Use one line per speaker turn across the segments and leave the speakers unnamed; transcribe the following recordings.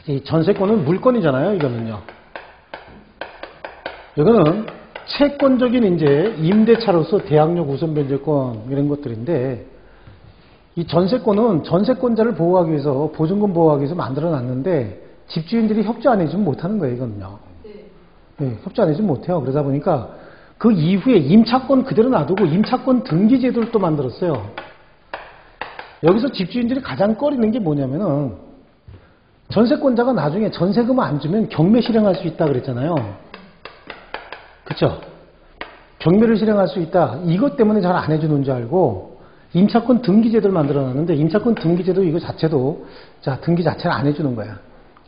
이 전세권은 물권이잖아요, 이거는요. 이거는 채권적인 이제 임대차로서 대항력 우선 변제권 이런 것들인데, 이 전세권은 전세권자를 보호하기 위해서, 보증금 보호하기 위해서 만들어 놨는데, 집주인들이 협조 안 해주면 못하는 거예요, 이거는요. 네, 협조 안 해주면 못해요. 그러다 보니까 그 이후에 임차권 그대로 놔두고 임차권 등기 제도를 또 만들었어요. 여기서 집주인들이 가장 꺼리는 게 뭐냐면은, 전세권자가 나중에 전세금을 안 주면 경매 실행할 수 있다 그랬잖아요. 그쵸? 경매를 실행할 수 있다. 이것 때문에 잘 안 해주는 줄 알고 임차권 등기제도를 만들어놨는데, 임차권 등기제도 이거 자체도 자 등기 자체를 안 해주는 거야.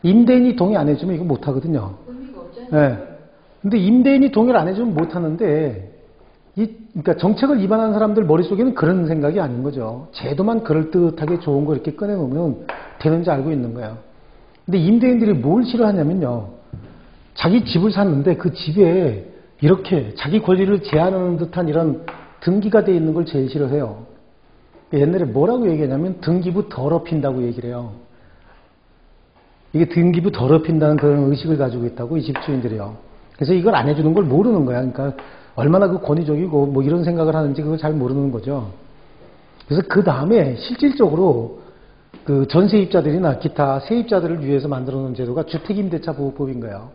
임대인이 동의 안 해주면 이거 못하거든요.
의미가 없잖아요.
네. 근데 임대인이 동의를 안 해주면 못하는데, 그러니까 정책을 위반하는 사람들 머릿속에는 그런 생각이 아닌 거죠. 제도만 그럴듯하게 좋은 거 이렇게 꺼내놓으면 되는지 알고 있는 거예요. 근데 임대인들이 뭘 싫어하냐면요, 자기 집을 샀는데 그 집에 이렇게 자기 권리를 제한하는 듯한 이런 등기가 돼 있는 걸 제일 싫어해요. 옛날에 뭐라고 얘기하냐면 등기부 더럽힌다고 얘기를 해요. 이게 등기부 더럽힌다는 그런 의식을 가지고 있다고, 이 집주인들이요. 그래서 이걸 안 해주는 걸 모르는 거야. 그러니까 얼마나 그 권위적이고 뭐 이런 생각을 하는지 그걸 잘 모르는 거죠. 그래서 그 다음에 실질적으로 그 전세입자들이나 기타 세입자들을 위해서 만들어 놓은 제도가 주택임대차보호법인 거예요.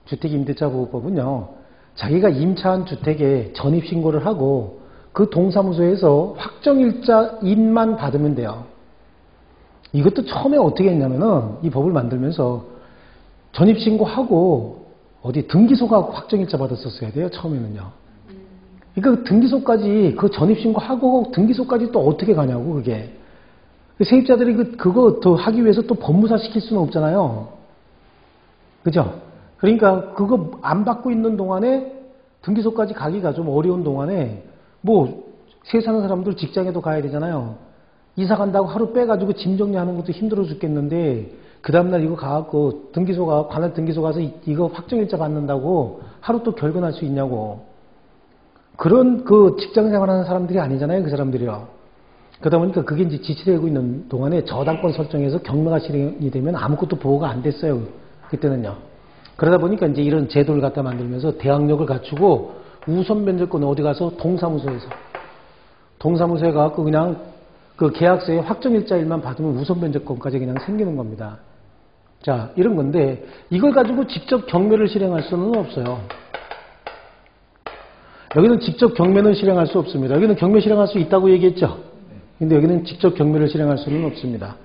주택임대차보호법은요, 자기가 임차한 주택에 전입신고를 하고 그 동사무소에서 확정일자인만 받으면 돼요. 이것도 처음에 어떻게 했냐면은, 이 법을 만들면서 전입신고하고 어디 등기소가 확정일자 받았었어야 돼요, 처음에는요. 그러니까 등기소까지, 그 전입신고하고 등기소까지 또 어떻게 가냐고, 그게. 세입자들이 그거 더 하기 위해서 또 법무사 시킬 수는 없잖아요. 그죠? 그러니까 그거 안 받고 있는 동안에 등기소까지 가기가 좀 어려운 동안에 뭐 세 사는 사람들 직장에도 가야 되잖아요. 이사 간다고 하루 빼가지고 짐 정리하는 것도 힘들어 죽겠는데 그 다음날 이거 가갖고 등기소가, 관할 등기소 가서 이거 확정일자 받는다고 하루 또 결근할 수 있냐고. 그런 그 직장 생활하는 사람들이 아니잖아요, 그 사람들이요. 그러다 보니까 그게 이제 지치되고 있는 동안에 저당권 설정해서 경매가 실행이 되면 아무것도 보호가 안 됐어요, 그때는요. 그러다 보니까 이제 이런 제도를 갖다 만들면서 대항력을 갖추고 우선 변제권 어디 가서 동사무소에 가갖고 그냥 그 계약서에 확정일자일만 받으면 우선 변제권까지 그냥 생기는 겁니다. 자, 이런 건데 이걸 가지고 직접 경매를 실행할 수는 없어요. 여기는 직접 경매는 실행할 수 없습니다. 여기는 경매 실행할 수 있다고 얘기했죠. 근데 여기는 직접 경매를 실행할 수는 없습니다.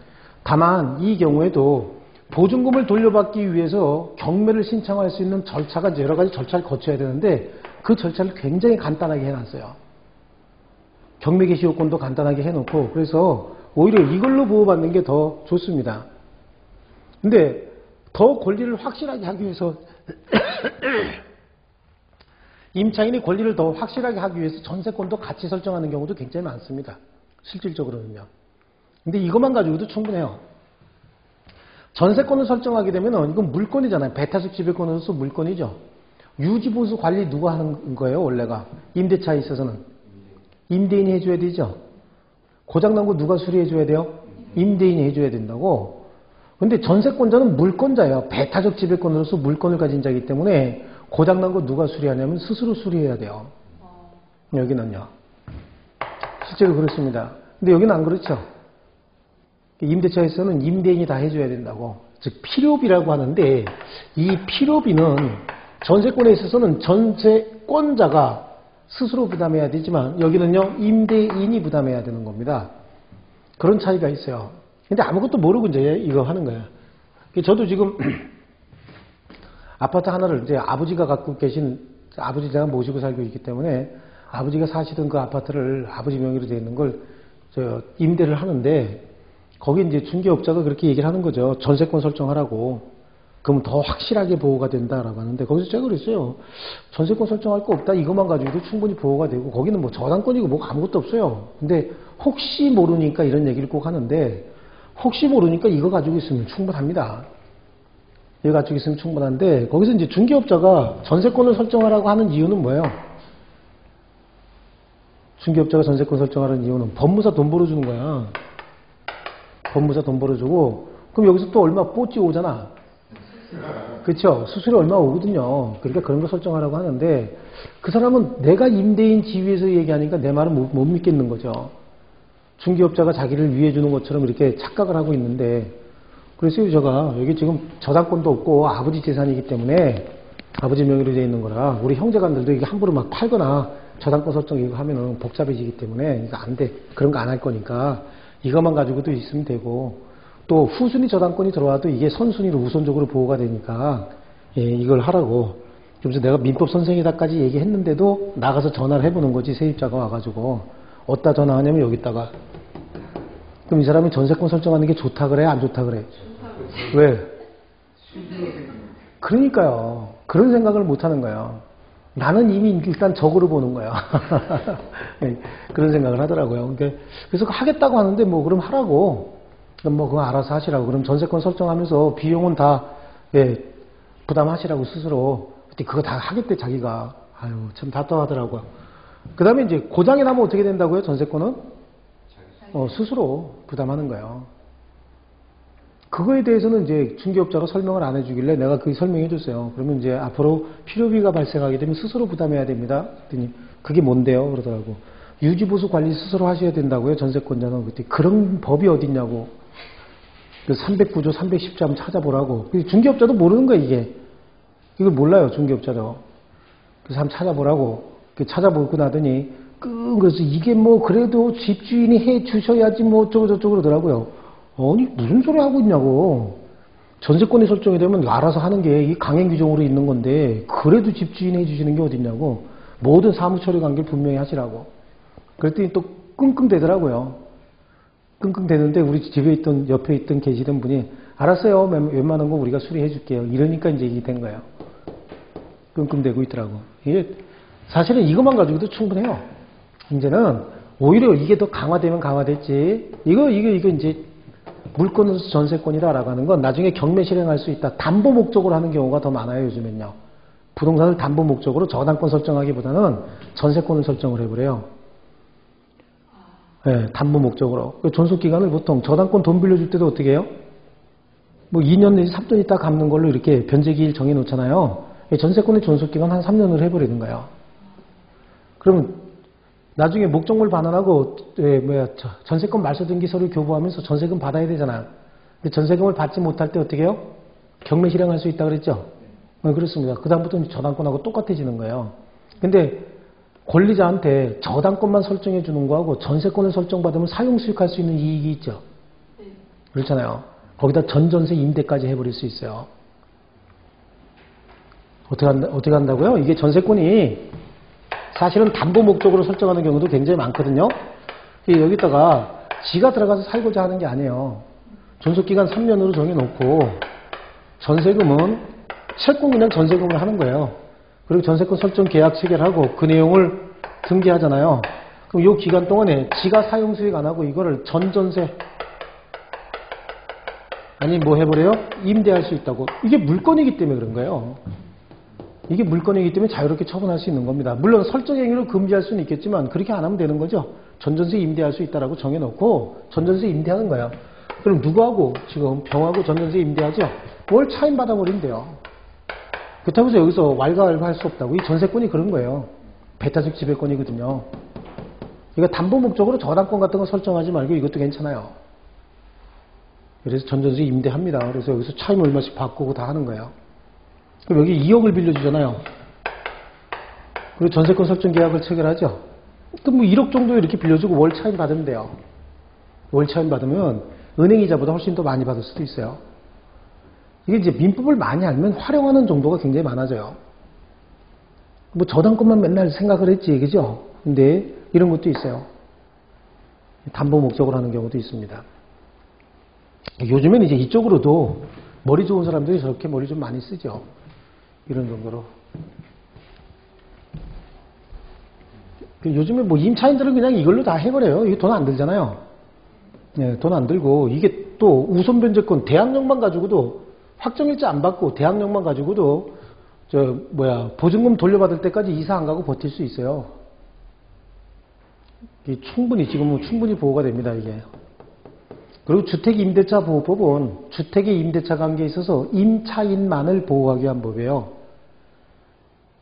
다만 이 경우에도 보증금을 돌려받기 위해서 경매를 신청할 수 있는 절차가 여러 가지 절차를 거쳐야 되는데 그 절차를 굉장히 간단하게 해놨어요. 경매 개시 요건도 간단하게 해놓고, 그래서 오히려 이걸로 보호받는 게 더 좋습니다. 근데 더 권리를 확실하게 하기 위해서 임차인이 권리를 더 확실하게 하기 위해서 전세권도 같이 설정하는 경우도 굉장히 많습니다. 실질적으로는요. 근데 이것만 가지고도 충분해요. 전세권을 설정하게 되면 이건 물권이잖아요. 배타적 지배권으로서 물권이죠. 유지보수 관리 누가 하는 거예요, 원래가? 임대차에 있어서는. 임대인이 해줘야 되죠. 고장난 거 누가 수리해줘야 돼요? 임대인이 해줘야 된다고. 근데 전세권자는 물권자예요. 배타적 지배권으로서 물권을 가진 자이기 때문에 고장난 거 누가 수리하냐면 스스로 수리해야 돼요. 여기는요. 실제로 그렇습니다. 근데 여기는 안 그렇죠. 임대차에서는 임대인이 다 해줘야 된다고. 즉 필요비라고 하는데, 이 필요비는 전세권에 있어서는 전세권자가 스스로 부담해야 되지만 여기는요, 임대인이 부담해야 되는 겁니다. 그런 차이가 있어요. 근데 아무것도 모르고 이제 이거 하는 거예요. 저도 지금 아파트 하나를 이제 아버지가 갖고 계신, 아버지 제가 모시고 살고 있기 때문에 아버지가 사시던 그 아파트를 아버지 명의로 되어 있는 걸 임대를 하는데, 거기 이제 중개업자가 그렇게 얘기를 하는 거죠. 전세권 설정하라고. 그럼 더 확실하게 보호가 된다라고 하는데, 거기서 제가 그랬어요. 전세권 설정할 거 없다. 이것만 가지고도 충분히 보호가 되고, 거기는 뭐 저당권이고 뭐 아무것도 없어요. 근데 혹시 모르니까 이런 얘기를 꼭 하는데, 혹시 모르니까 이거 가지고 있으면 충분합니다. 이거 갖추고 있으면 충분한데, 거기서 이제 중개업자가 전세권을 설정하라고 하는 이유는 뭐예요? 중개업자가 전세권 설정하라는 이유는 법무사 돈 벌어주는 거야. 법무사 돈 벌어주고, 그럼 여기서 또 얼마 뽀찌 오잖아. 그쵸? 수수료 얼마 오거든요. 그러니까 그런 거 설정하라고 하는데, 그 사람은 내가 임대인 지위에서 얘기하니까 내 말은 못 믿겠는 거죠. 중개업자가 자기를 위해 주는 것처럼 이렇게 착각을 하고 있는데, 그래서 제가 여기 지금 저당권도 없고 아버지 재산이기 때문에 아버지 명의로 되어 있는 거라 우리 형제간들도 이게 함부로 막 팔거나 저당권 설정 이거 하면은 복잡해지기 때문에 이거 안 돼. 그런 거 안 할 거니까 이것만 가지고도 있으면 되고, 또 후순위 저당권이 들어와도 이게 선순위로 우선적으로 보호가 되니까 예, 이걸 하라고. 그래서 내가 민법 선생이다까지 얘기했는데도 나가서 전화를 해보는 거지. 세입자가 와가지고 어디다 전화하냐면 여기다가. 그럼 이 사람이 전세권 설정하는 게 좋다 그래? 안 좋다 그래? 왜? 그러니까요. 그런 생각을 못 하는 거예요. 나는 이미 일단 적으로 보는 거예요. 그런 생각을 하더라고요. 그래서 하겠다고 하는데 뭐 그럼 하라고. 그럼 뭐 그거 알아서 하시라고. 그럼 전세권 설정하면서 비용은 다 예, 부담하시라고 스스로. 그때 그거 다 하겠대 자기가. 아유 참 답답하더라고요. 그 다음에 이제 고장이 나면 어떻게 된다고요? 전세권은? 스스로 부담하는 거예요. 그거에 대해서는 이제 중개업자가 설명을 안 해주길래 내가 그 설명해 줬어요. 그러면 이제 앞으로 필요비가 발생하게 되면 스스로 부담해야 됩니다. 그랬더니 그게 뭔데요? 그러더라고. 유지보수 관리 스스로 하셔야 된다고요. 전세권자는. 그때 그런 법이 어딨냐고. 309조 310조 한번 찾아보라고. 중개업자도 모르는 거야 이게. 이걸 몰라요 중개업자도. 그래서 한번 찾아보라고. 찾아보고 나더니 그래서 이게 뭐 그래도 집주인이 해 주셔야지 뭐 어쩌고 저쩌고 그러더라고요. 아니 무슨 소리 하고 있냐고. 전세권이 설정이 되면 알아서 하는 게 이 강행 규정으로 있는 건데 그래도 집주인이 해주시는 게 어딨냐고. 모든 사무처리 관계를 분명히 하시라고. 그랬더니 또 끙끙대더라고요. 끙끙대는데 우리 집에 있던 옆에 있던 계시던 분이 알았어요. 웬만한 거 우리가 수리해 줄게요. 이러니까 이제 이게 된 거예요. 끙끙대고 있더라고. 이게 사실은 이것만 가지고도 충분해요. 이제는 오히려 이게 더 강화되면 강화됐지. 이거 이제 물권 전세권이라고 하는 건 나중에 경매 실행할 수 있다. 담보 목적으로 하는 경우가 더 많아요 요즘엔요. 부동산을 담보 목적으로 저당권 설정하기보다는 전세권을 설정을 해버려요. 네, 담보 목적으로. 존속기간을 보통 저당권 돈 빌려줄 때도 어떻게 해요? 뭐 2년 내지 3년 있다 갚는 걸로 이렇게 변제기일 정해놓잖아요. 전세권의 존속기간 한 3년을 해버리는 거예요. 그러면 나중에 목적물 반환하고 전세권 말소등기 서류 교부하면서 전세금 받아야 되잖아요. 근데 전세금을 받지 못할 때 어떻게 해요? 경매 실행할 수 있다 그랬죠? 그렇습니다. 그 다음부터는 저당권하고 똑같아지는 거예요. 근데 권리자한테 저당권만 설정해 주는 거하고 전세권을 설정받으면 사용 수익할 수 있는 이익이 있죠. 그렇잖아요. 거기다 전전세 임대까지 해버릴 수 있어요. 어떻게 한다고요? 이게 전세권이 사실은 담보 목적으로 설정하는 경우도 굉장히 많거든요. 여기다가 지가 들어가서 살고자 하는 게 아니에요. 존속기간 3년으로 정해놓고 전세금은 채권 그냥 전세금을 하는 거예요. 그리고 전세권 설정 계약 체결하고 그 내용을 등기하잖아요. 그럼 이 기간 동안에 지가 사용 수익 안 하고 이거를 전전세 아니 뭐 해버려요? 임대할 수 있다고. 이게 물건이기 때문에 그런 거예요. 이게 물건이기 때문에 자유롭게 처분할 수 있는 겁니다. 물론 설정 행위를 금지할 수는 있겠지만 그렇게 안 하면 되는 거죠. 전전세 임대할 수 있다라고 정해놓고 전전세 임대하는 거예요. 그럼 누구하고 지금 병하고 전전세 임대하죠? 월 차임 받아버리면 돼요. 그렇다고 해서 여기서 왈가왈부할 수 없다고. 이 전세권이 그런 거예요. 배타적 지배권이거든요. 그러니까 담보 목적으로 저당권 같은 거 설정하지 말고 이것도 괜찮아요. 그래서 전전세 임대합니다. 그래서 여기서 차임 얼마씩 바꾸고 다 하는 거예요. 그럼 여기 2억을 빌려주잖아요. 그리고 전세권 설정 계약을 체결하죠. 또 뭐 1억 정도 이렇게 빌려주고 월 차임 받으면 돼요. 월 차임 받으면 은행 이자보다 훨씬 더 많이 받을 수도 있어요. 이게 이제 민법을 많이 알면 활용하는 정도가 굉장히 많아져요. 뭐 저당권만 맨날 생각을 했지, 그죠? 근데 이런 것도 있어요. 담보 목적으로 하는 경우도 있습니다. 요즘엔 이제 이쪽으로도 머리 좋은 사람들이 저렇게 머리 좀 많이 쓰죠. 이런 정도로. 요즘에 뭐 임차인들은 그냥 이걸로 다 해버려요. 이게 돈 안 들잖아요. 네, 돈 안 들고 이게 또 우선 변제권 대항력만 가지고도 확정일자 안 받고 대항력만 가지고도 보증금 돌려받을 때까지 이사 안 가고 버틸 수 있어요. 이게 지금은 충분히 보호가 됩니다, 이게. 그리고 주택임대차 보호법은 주택의 임대차 관계에 있어서 임차인만을 보호하기 위한 법이에요.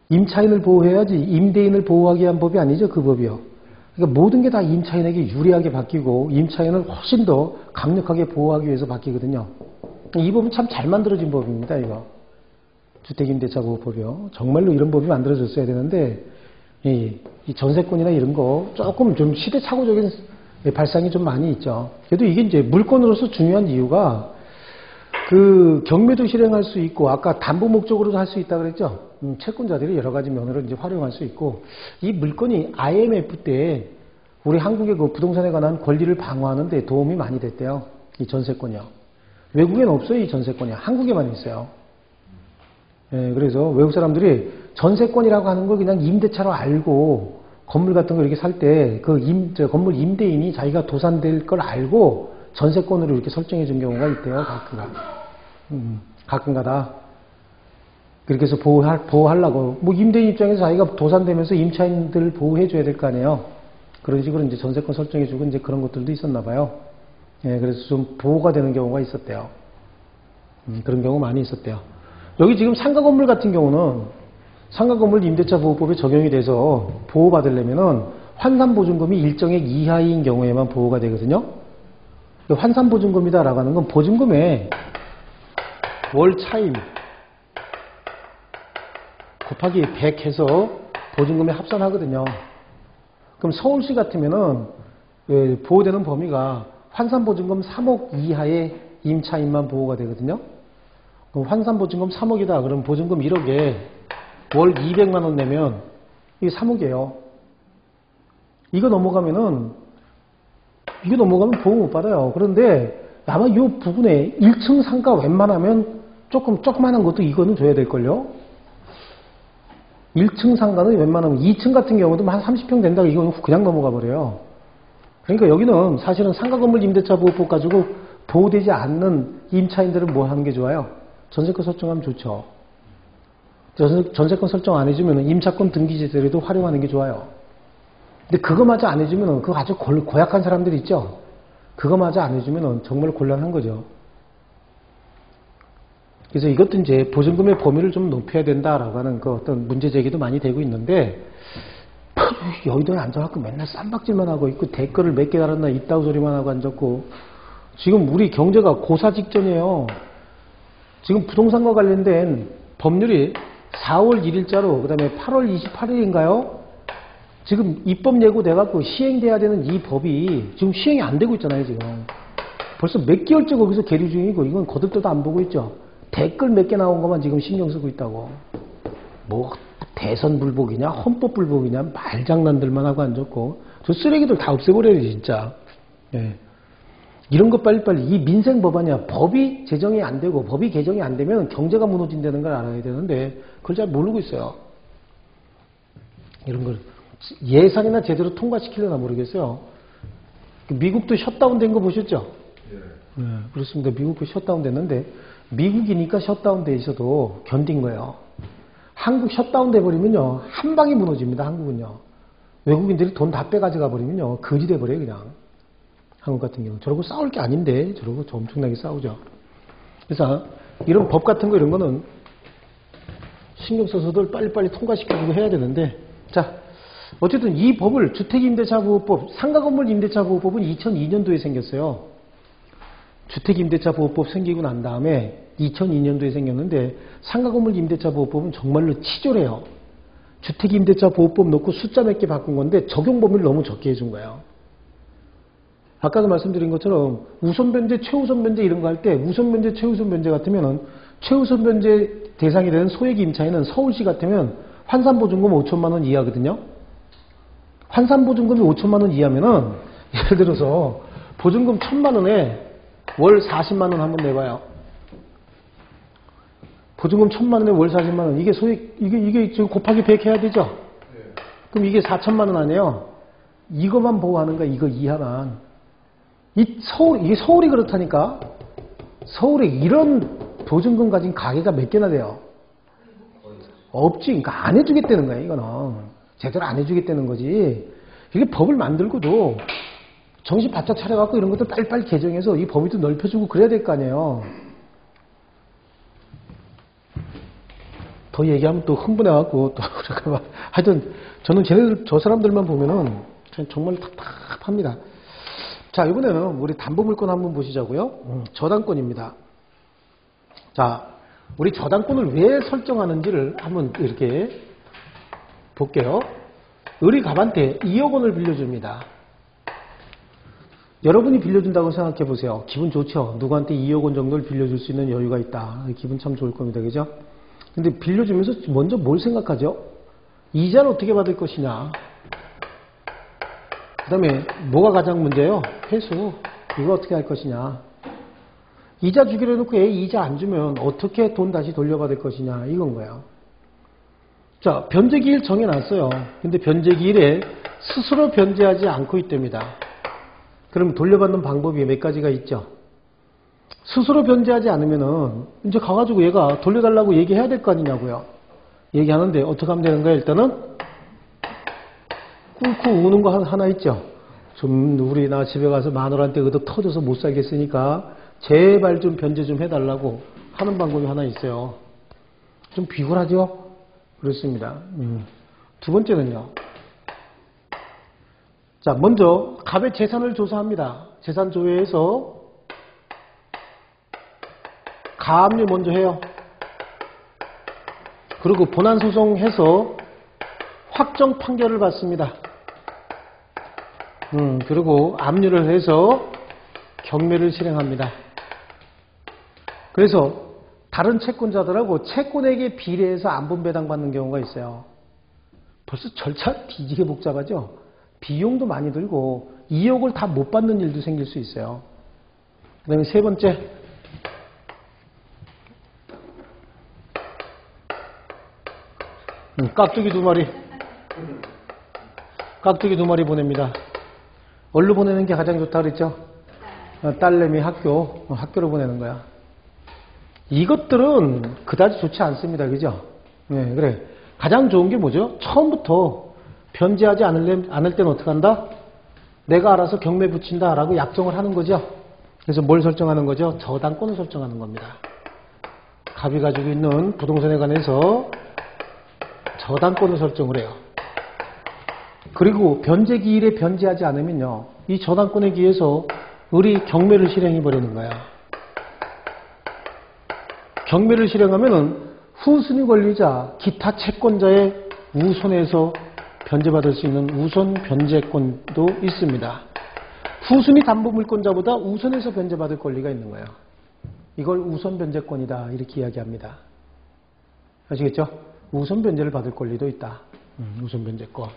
임차인을 보호해야지 임대인을 보호하기 위한 법이 아니죠, 그 법이요. 그러니까 모든 게 다 임차인에게 유리하게 바뀌고 임차인을 훨씬 더 강력하게 보호하기 위해서 바뀌거든요. 이 법은 참 잘 만들어진 법입니다, 이거. 주택임대차 보호법이요. 정말로 이런 법이 만들어졌어야 되는데 이 전세권이나 이런 거 조금 좀 시대착오적인 발상이 좀 많이 있죠. 그래도 이게 이제 물건으로서 중요한 이유가 그 경매도 실행할 수 있고 아까 담보 목적으로도 할 수 있다 그랬죠. 채권자들이 여러 가지 면으로 이제 활용할 수 있고 이 물건이 IMF 때 우리 한국의 그 부동산에 관한 권리를 방어하는 데 도움이 많이 됐대요. 이 전세권이요. 외국에는 없어요, 이 전세권이. 한국에만 있어요. 예, 그래서 외국 사람들이 전세권이라고 하는 걸 그냥 임대차로 알고 건물 같은 거 이렇게 살 때 그 건물 임대인이 자기가 도산될 걸 알고 전세권으로 이렇게 설정해 준 경우가 있대요, 가끔가다. 그렇게 해서 보호하려고. 뭐 임대인 입장에서 자기가 도산되면서 임차인들을 보호해 줘야 될 거 아니에요. 그런 식으로 이제 전세권 설정해 주고 이제 그런 것들도 있었나 봐요. 예, 그래서 좀 보호가 되는 경우가 있었대요. 그런 경우 많이 있었대요. 여기 지금 상가 건물 같은 경우는 상가 건물 임대차 보호법에 적용이 돼서 보호받으려면은 환산보증금이 일정액 이하인 경우에만 보호가 되거든요. 환산보증금이다라고 하는 건 보증금의 월 차임 곱하기 100 해서 보증금에 합산하거든요. 그럼 서울시 같으면은 보호되는 범위가 환산보증금 3억 이하의 임차인만 보호가 되거든요. 그럼 환산보증금 3억이다. 그럼 보증금 1억에 월 200만 원 내면 이게 3억이에요. 이거 넘어가면 보호 못 받아요. 그런데 아마 이 부분에 1층 상가 웬만하면 조그만한 것도 이거는 줘야 될걸요? 1층 상가는 웬만하면 2층 같은 경우도 한 30평 된다고 이거는 그냥 넘어가 버려요. 그러니까 여기는 사실은 상가 건물 임대차 보호법 가지고 보호되지 않는 임차인들은 뭐 하는 게 좋아요? 전세권 설정하면 좋죠. 전세권 설정 안 해주면 임차권 등기 제도에도 활용하는 게 좋아요. 근데 그거마저 안 해주면 그거 아주 고약한 사람들 있죠. 그거마저 안 해주면 정말 곤란한 거죠. 그래서 이것도 이제 보증금의 범위를 좀 높여야 된다라고 하는 그 어떤 문제 제기도 많이 되고 있는데 여의도에 앉아갖고 맨날 쌈박질만 하고 있고 댓글을 몇 개 달았나 이따구 소리만 하고 앉았고 지금 우리 경제가 고사 직전이에요. 지금 부동산과 관련된 법률이 4월 1일자로 그 다음에 8월 28일인가요? 지금 입법 예고돼갖고 시행돼야 되는 이 법이 지금 시행이 안 되고 있잖아요, 지금. 벌써 몇 개월째 거기서 계류 중이고 이건 거들떠도 안 보고 있죠. 댓글 몇 개 나온 것만 지금 신경 쓰고 있다고. 뭐 대선 불복이냐 헌법 불복이냐 말장난들만 하고 앉았고 저 쓰레기들 다 없애버려야지 진짜. 예. 이런 거 빨리빨리 이 민생 법안이야. 법이 제정이 안 되고 법이 개정이 안 되면 경제가 무너진다는 걸 알아야 되는데 그걸 잘 모르고 있어요. 이런 걸 예산이나 제대로 통과시키려나 모르겠어요. 미국도 셧다운 된 거 보셨죠? 네, 그렇습니다. 미국도 셧다운 됐는데 미국이니까 셧다운 돼 있어도 견딘 거예요. 한국 셧다운 돼 버리면요 한 방에 무너집니다. 한국은요. 외국인들이 돈 다 빼가져가 버리면요 거지 돼 버려요 그냥. 한국 같은 경우 저러고 싸울 게 아닌데 저러고 엄청나게 싸우죠. 그래서 이런 법 같은 거 이런 거는 신경 써서들 빨리빨리 통과시켜주고 해야 되는데 자 어쨌든 이 법을 주택임대차보호법 상가건물 임대차보호법은 2002년도에 생겼어요. 주택임대차보호법 생기고 난 다음에 2002년도에 생겼는데 상가건물 임대차보호법은 정말로 치졸해요. 주택임대차보호법 놓고 숫자 몇 개 바꾼 건데 적용 범위를 너무 적게 해준 거예요. 아까도 말씀드린 것처럼 우선 변제, 최우선 변제 이런 거 할 때 우선 변제, 최우선 변제 같으면은 최우선 변제 대상이 되는 소액 임차인은 서울시 같으면 환산보증금 5천만 원 이하거든요. 환산보증금이 5천만 원 이하면은 예를 들어서 보증금 1,000만 원에 월 40만 원 한번 내봐요. 보증금 1,000만 원에 월 40만 원 이게 소액 이게 지금 곱하기 100 해야 되죠. 그럼 이게 4천만 원 아니에요. 이거만 보호하는 거야. 이거 이하만. 이게 서울이 그렇다니까. 서울에 이런 보증금 가진 가게가 몇 개나 돼요? 없지. 그러니까 안 해주겠다는 거야, 이거는. 제대로 안 해주겠다는 거지. 이게 법을 만들고도 정신 바짝 차려갖고 이런 것도 빨리빨리 개정해서 이 범위도 넓혀주고 그래야 될 거 아니에요. 더 얘기하면 또 흥분해갖고 또 그럴까 봐. 하여튼 저는 저 사람들만 보면은 정말 답답합니다. 자, 이번에는 우리 담보물권 한번 보시자고요. 저당권입니다. 자, 우리 저당권을 왜 설정하는지를 한번 이렇게 볼게요. 의리갑한테 2억 원을 빌려줍니다. 여러분이 빌려준다고 생각해 보세요. 기분 좋죠? 누구한테 2억 원 정도를 빌려줄 수 있는 여유가 있다. 기분 참 좋을 겁니다. 그죠? 근데 빌려주면서 먼저 뭘 생각하죠? 이자를 어떻게 받을 것이냐. 그 다음에 뭐가 가장 문제예요? 회수. 이거 어떻게 할 것이냐. 이자 주기로 해놓고 애 이자 안 주면 어떻게 돈 다시 돌려받을 것이냐. 이건 거예요. 자, 변제기일 정해놨어요. 근데 변제기일에 스스로 변제하지 않고 있답니다. 그럼 돌려받는 방법이 몇 가지가 있죠. 스스로 변제하지 않으면은 이제 가가지고 얘가 돌려달라고 얘기해야 될 거 아니냐고요. 얘기하는데 어떻게 하면 되는 거야? 일단은 꿇고 우는 거 하나 있죠. 좀 우리 나 집에 가서 마누라한테 의도 터져서 못 살겠으니까 제발 좀 변제 좀 해달라고 하는 방법이 하나 있어요. 좀 비굴하죠? 그렇습니다. 두 번째는요. 자, 먼저 갑의 재산을 조사합니다. 재산 조회에서 가압류 먼저 해요. 그리고 본안소송해서 확정 판결을 받습니다. 그리고 압류를 해서 경매를 실행합니다. 그래서 다른 채권자들하고 채권액에 비례해서 안분 배당받는 경우가 있어요. 벌써 절차 뒤지게 복잡하죠? 비용도 많이 들고 2억을 다 못 받는 일도 생길 수 있어요. 그 다음에 세 번째, 깍두기 2마리. 깍두기 2마리 보냅니다. 어디로 보내는 게 가장 좋다 그랬죠? 딸내미 학교로 보내는 거야. 이것들은 그다지 좋지 않습니다. 그죠? 네, 그래. 가장 좋은 게 뭐죠? 처음부터 변제하지 않을 때는 어떻게 한다? 내가 알아서 경매 붙인다 라고 약정을 하는 거죠. 그래서 뭘 설정하는 거죠? 저당권을 설정하는 겁니다. 갑이 가지고 있는 부동산에 관해서 저당권을 설정을 해요. 그리고 변제기일에 변제하지 않으면요, 이 저당권에 기해서 의리 경매를 실행해 버리는 거야. 경매를 실행하면은 후순위 권리자, 기타 채권자의 우선에서 변제받을 수 있는 우선 변제권도 있습니다. 후순위 담보물권자보다 우선에서 변제받을 권리가 있는 거예요. 이걸 우선 변제권이다 이렇게 이야기합니다. 아시겠죠? 우선 변제를 받을 권리도 있다. 우선 변제권.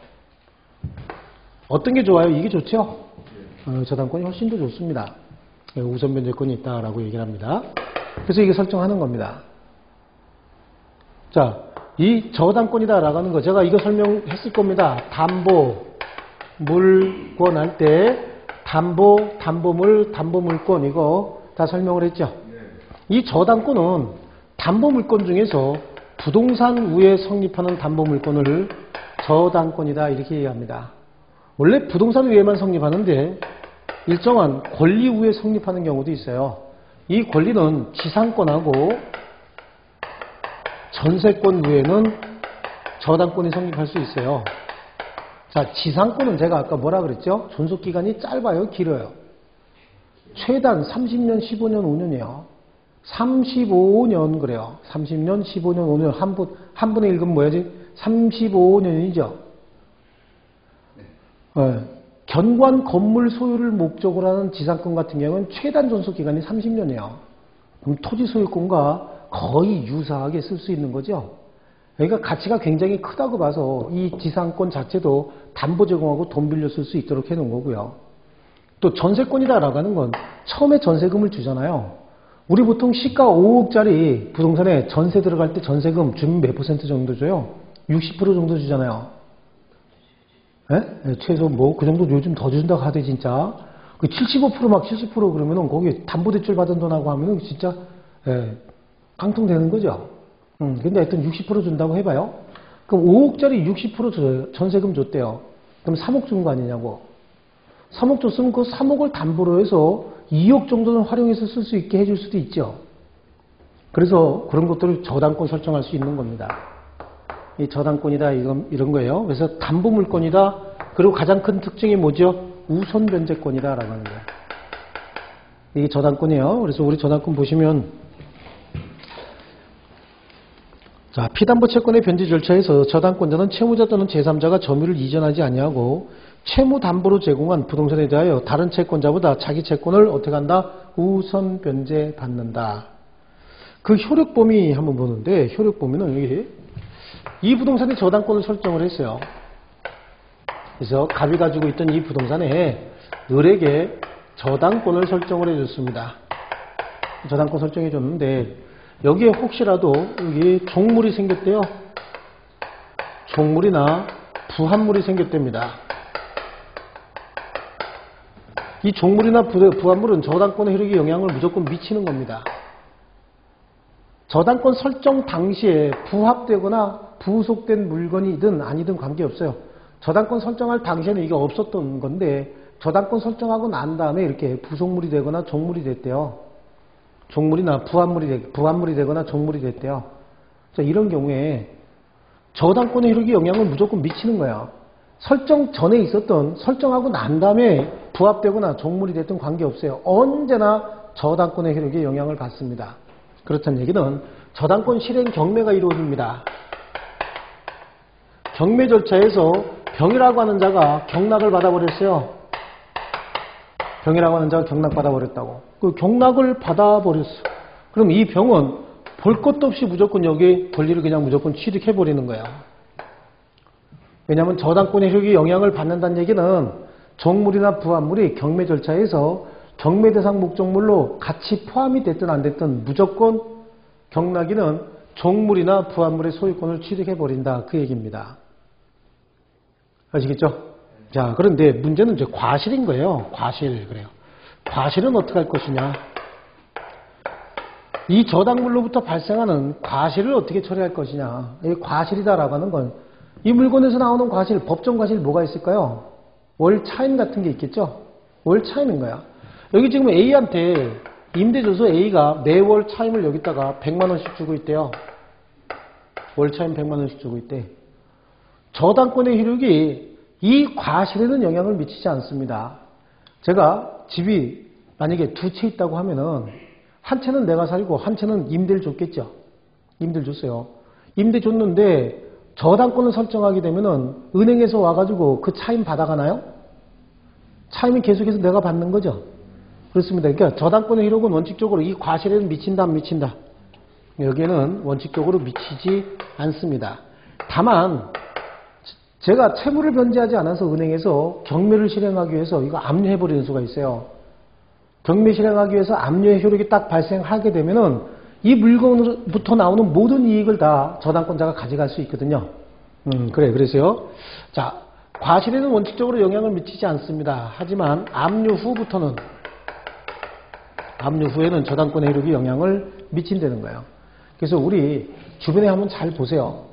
어떤 게 좋아요? 이게 좋죠? 저당권이 훨씬 더 좋습니다. 우선 변제권이 있다라고 얘기를 합니다. 그래서 이게 설정하는 겁니다. 자, 이 저당권이다라고 하는 거 제가 이거 설명했을 겁니다. 담보, 물권 할 때 담보, 담보물, 담보물권 이거 다 설명을 했죠. 이 저당권은 담보물권 중에서 부동산 우에 성립하는 담보물권을 저당권이다 이렇게 얘기합니다. 원래 부동산 우에만 성립하는데 일정한 권리 우에 성립하는 경우도 있어요. 이 권리는 지상권하고 전세권 우에는 저당권이 성립할 수 있어요. 자, 지상권은 제가 아까 뭐라 그랬죠? 존속기간이 짧아요? 길어요? 최단 30년, 15년, 5년이에요. 35년 그래요. 30년, 15년, 5년 한 분의 1은 뭐야지? 35년이죠. 네. 견관 건물 소유를 목적으로 하는 지상권 같은 경우는 최단 존속기간이 30년이에요. 그럼 토지 소유권과 거의 유사하게 쓸 수 있는 거죠. 그러니까 가치가 굉장히 크다고 봐서 이 지상권 자체도 담보 제공하고 돈 빌려 쓸 수 있도록 해놓은 거고요. 또 전세권이다라고 하는 건 처음에 전세금을 주잖아요. 우리 보통 시가 5억짜리 부동산에 전세 들어갈 때 전세금 주면 몇 % 정도 줘요? 60% 정도 주잖아요. 예? 최소 뭐 그 정도 요즘 더 준다고 하대 진짜. 그 75% 막 70% 그러면은 거기 담보대출 받은 돈하고 하면은 진짜 깡통되는 거죠. 근데 하여튼 60% 준다고 해봐요. 그럼 5억짜리 60% 줘요. 전세금 줬대요. 그럼 3억 준 거 아니냐고. 3억 줬으면 그 3억을 담보로 해서 2억 정도는 활용해서 쓸 수 있게 해줄 수도 있죠. 그래서 그런 것들을 저당권 설정할 수 있는 겁니다. 이 저당권이다 이런 거예요. 그래서 담보물권이다. 그리고 가장 큰 특징이 뭐죠? 우선 변제권이다라고 하는 거예요. 이게 저당권이에요. 그래서 우리 저당권 보시면 자, 피담보 채권의 변제 절차에서 저당권자는 채무자 또는 제3자가 점유를 이전하지 아니하고 채무 담보로 제공한 부동산에 대하여 다른 채권자보다 자기 채권을 어떻게 한다? 우선 변제 받는다. 그 효력 범위 한번 보는데 효력 범위는 여기 이 부동산에 저당권을 설정을 했어요. 그래서 갑이 가지고 있던 이 부동산에 을에게 저당권을 설정을 해줬습니다. 저당권 설정해 줬는데 여기에 혹시라도 여기 종물이 생겼대요. 종물이나 부합물이 생겼답니다. 이 종물이나 부합물은 저당권의 효력에 영향을 무조건 미치는 겁니다. 저당권 설정 당시에 부합되거나 부속된 물건이든 아니든 관계없어요. 저당권 설정할 당시에는 이게 없었던 건데 저당권 설정하고 난 다음에 이렇게 부속물이 되거나 종물이 됐대요. 종물이나 부합물이 되거나 종물이 됐대요. 자, 이런 경우에 저당권의 효력에 영향을 무조건 미치는 거야. 설정 전에 있었던 설정하고 난 다음에 부합되거나 종물이 됐든 관계없어요. 언제나 저당권의 효력에 영향을 받습니다. 그렇다는 얘기는 저당권 실행 경매가 이루어집니다. 경매 절차에서 병이라고 하는 자가 경락을 받아버렸어요. 병이라고 하는 자가 경락 받아버렸다고. 그 경락을 받아버렸어. 그럼 이 병은 볼 것도 없이 무조건 여기 권리를 그냥 무조건 취득해버리는 거야. 왜냐하면 저당권의 효력에 영향을 받는다는 얘기는 종물이나 부합물이 경매 절차에서 경매 대상 목적물로 같이 포함이 됐든 안 됐든 무조건 경락인은 종물이나 부합물의 소유권을 취득해버린다. 그 얘기입니다. 아시겠죠? 자, 그런데 문제는 이제 과실인 거예요. 과실. 그래요. 과실은 어떻게 할 것이냐. 이 저당물로부터 발생하는 과실을 어떻게 처리할 것이냐. 이 과실이다라고 하는 건 이 물건에서 나오는 과실, 법정 과실 뭐가 있을까요? 월 차임 같은 게 있겠죠? 월 차임인 거야. 여기 지금 A한테 임대 줘서 A가 매월 차임을 여기다가 100만 원씩 주고 있대요. 월 차임 100만 원씩 주고 있대. 저당권의 효력이 이 과실에는 영향을 미치지 않습니다. 제가 집이 만약에 두 채 있다고 하면은 한 채는 내가 살고 한 채는 임대를 줬겠죠. 임대를 줬어요. 임대 줬는데 저당권을 설정하게 되면은 은행에서 와가지고 그 차임 받아가나요? 차임은 계속해서 내가 받는 거죠. 그렇습니다. 그러니까 저당권의 효력은 원칙적으로 이 과실에는 미친다 안 미친다? 여기에는 원칙적으로 미치지 않습니다. 다만 제가 채무를 변제하지 않아서 은행에서 경매를 실행하기 위해서 이거 압류해버리는 수가 있어요. 경매 실행하기 위해서 압류의 효력이 딱 발생하게 되면은 이 물건으로부터 나오는 모든 이익을 다 저당권자가 가져갈 수 있거든요. 그래, 그래서요. 자, 과실에는 원칙적으로 영향을 미치지 않습니다. 하지만 압류 후에는 저당권의 효력이 영향을 미친다는 거예요. 그래서 우리 주변에 한번 잘 보세요.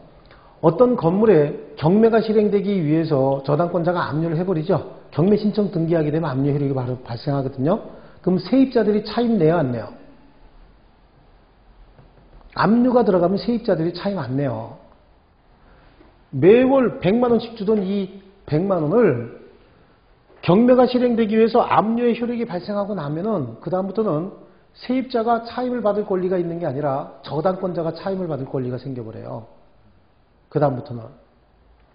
어떤 건물에 경매가 실행되기 위해서 저당권자가 압류를 해버리죠. 경매 신청 등기하게 되면 압류 효력이 바로 발생하거든요. 그럼 세입자들이 차임 내요, 안 내요? 압류가 들어가면 세입자들이 차임 안 내요. 매월 100만 원씩 주던 이 100만 원을 경매가 실행되기 위해서 압류의 효력이 발생하고 나면은 그 다음부터는 세입자가 차임을 받을 권리가 있는 게 아니라 저당권자가 차임을 받을 권리가 생겨버려요. 그 다음부터는.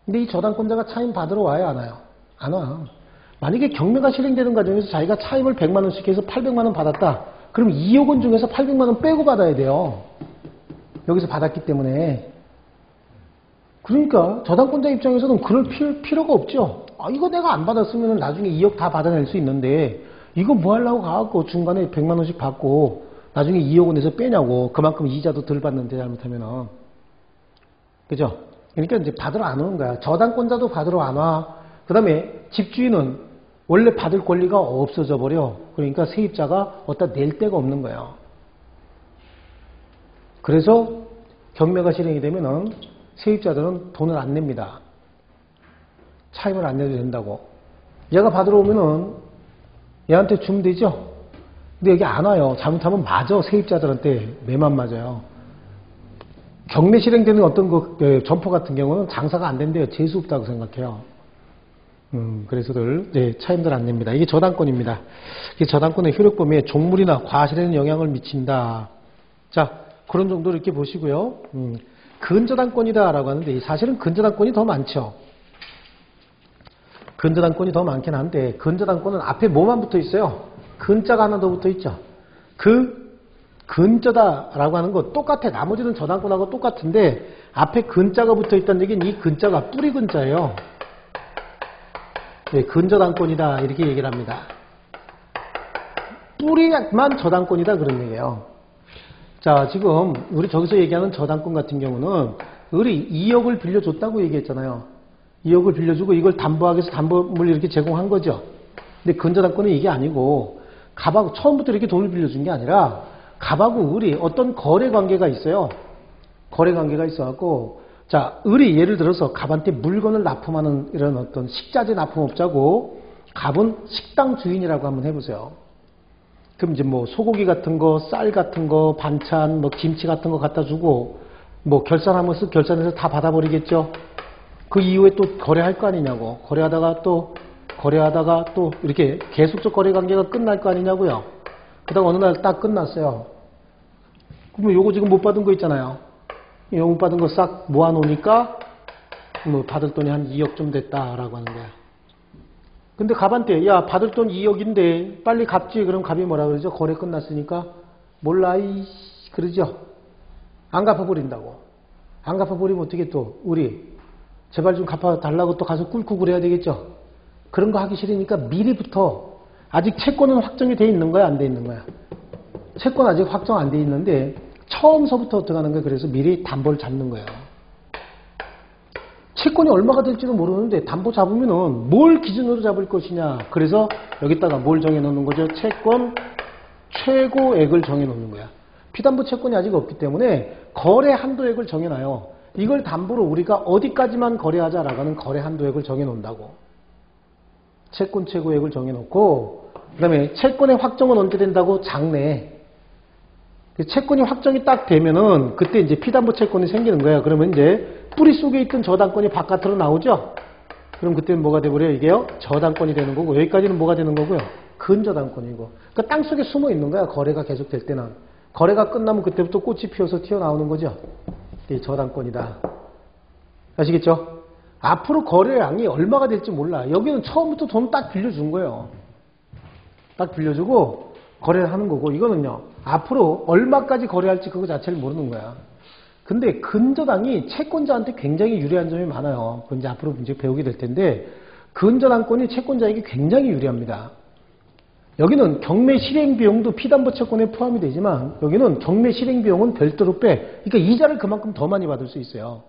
근데 이 저당권자가 차임 받으러 와요, 안 와요? 안 와. 만약에 경매가 실행되는 과정에서 자기가 차임을 100만 원씩 해서 800만 원 받았다. 그럼 2억 원 중에서 800만 원 빼고 받아야 돼요. 여기서 받았기 때문에. 그러니까 저당권자 입장에서는 그럴 필요가 없죠. 아, 이거 내가 안 받았으면 나중에 2억 다 받아낼 수 있는데 이거 뭐 하려고 가갖고 중간에 100만 원씩 받고 나중에 2억 원에서 빼냐고. 그만큼 이자도 덜 받는데 잘못하면은. 그죠? 그러니까 이제 받으러 안 오는 거야. 저당권자도 받으러 안 와. 그 다음에 집주인은 원래 받을 권리가 없어져 버려. 그러니까 세입자가 어디다 낼 데가 없는 거예요. 그래서 경매가 실행이 되면은 세입자들은 돈을 안 냅니다. 차임을 안 내도 된다고. 얘가 받으러 오면은 얘한테 주면 되죠? 근데 여기 안 와요. 잘못하면 맞아. 세입자들한테 매만 맞아요. 경매 실행되는 어떤 점포 같은 경우는 장사가 안 된대요. 재수 없다고 생각해요. 그래서들 차임들 안 냅니다. 이게 저당권입니다. 이게 저당권의 효력 범위에 종물이나 과실에는 영향을 미친다. 자, 그런 정도로 이렇게 보시고요. 근저당권이다라고 하는데 사실은 근저당권이 더 많죠. 근저당권이 더 많긴 한데 근저당권은 앞에 뭐만 붙어 있어요? 근자가 하나 더 붙어 있죠. 그 근저다라고 하는 거 똑같아. 나머지는 저당권하고 똑같은데 앞에 근자가 붙어 있다는 얘기는 이 근자가 뿌리 근자예요. 네, 근저당권이다 이렇게 얘기를 합니다. 뿌리만 저당권이다 그런 얘기예요. 자, 지금 우리 저기서 얘기하는 저당권 같은 경우는 우리 2억을 빌려줬다고 얘기했잖아요. 2억을 빌려주고 이걸 담보하기 위해서 담보물 이렇게 제공한 거죠. 근데 근저당권은 이게 아니고 갑하고 처음부터 이렇게 돈을 빌려준 게 아니라 갑하고 을이 어떤 거래 관계가 있어요. 거래 관계가 있어갖고 자, 을이 예를 들어서 갑한테 물건을 납품하는 이런 어떤 식자재 납품업자고 갑은 식당 주인이라고 한번 해보세요. 그럼 이제 뭐 소고기 같은 거, 쌀 같은 거, 반찬, 뭐 김치 같은 거 갖다 주고 뭐 결산하면서 결산해서 다 받아버리겠죠. 그 이후에 또 거래할 거 아니냐고. 거래하다가 또 이렇게 계속적 거래 관계가 끝날 거 아니냐고요. 그다음 어느 날 딱 끝났어요. 그러면 요거 지금 못 받은 거 있잖아요. 요거 못 받은 거 싹 모아놓으니까 뭐 받을 돈이 한 2억 좀 됐다라고 하는 거야. 근데 갑한테 야 받을 돈 2억인데 빨리 갚지. 그럼 갑이 뭐라 그러죠? 거래 끝났으니까 몰라 이씨 그러죠. 안 갚아버린다고. 안 갚아버리면 어떻게 또 우리 제발 좀 갚아달라고 또 가서 꿇고 그래야 되겠죠. 그런 거 하기 싫으니까 미리부터 아직 채권은 확정이 돼 있는 거야 안 돼 있는 거야. 채권 아직 확정 안 돼 있는데 처음서부터 어떻게 하는 거야. 그래서 미리 담보를 잡는 거예요. 채권이 얼마가 될지도 모르는데 담보 잡으면은 뭘 기준으로 잡을 것이냐. 그래서 여기다가 뭘 정해놓는 거죠. 채권 최고액을 정해놓는 거야. 피담보 채권이 아직 없기 때문에 거래 한도액을 정해놔요. 이걸 담보로 우리가 어디까지만 거래하자라고 하는 거래 한도액을 정해놓는다고. 채권 최고액을 정해놓고 그 다음에 채권의 확정은 언제 된다고? 장래. 채권이 확정이 딱 되면은 그때 이제 피담보 채권이 생기는 거예요. 그러면 이제 뿌리 속에 있던 저당권이 바깥으로 나오죠. 그럼 그때는 뭐가 돼버려요? 이게요? 저당권이 되는 거고 여기까지는 뭐가 되는 거고요? 근저당권이고. 그러니까 땅 속에 숨어 있는 거야. 거래가 계속 될 때는. 거래가 끝나면 그때부터 꽃이 피어서 튀어나오는 거죠. 이게 저당권이다. 아시겠죠? 앞으로 거래량이 얼마가 될지 몰라. 여기는 처음부터 돈 딱 빌려준 거예요. 딱 빌려주고 거래를 하는 거고 이거는요. 앞으로 얼마까지 거래할지 그거 자체를 모르는 거야. 근데 근저당이 채권자한테 굉장히 유리한 점이 많아요. 그건 이제 앞으로 이제 배우게 될 텐데 근저당권이 채권자에게 굉장히 유리합니다. 여기는 경매 실행 비용도 피담보 채권에 포함이 되지만 여기는 경매 실행 비용은 별도로 빼. 그러니까 이자를 그만큼 더 많이 받을 수 있어요.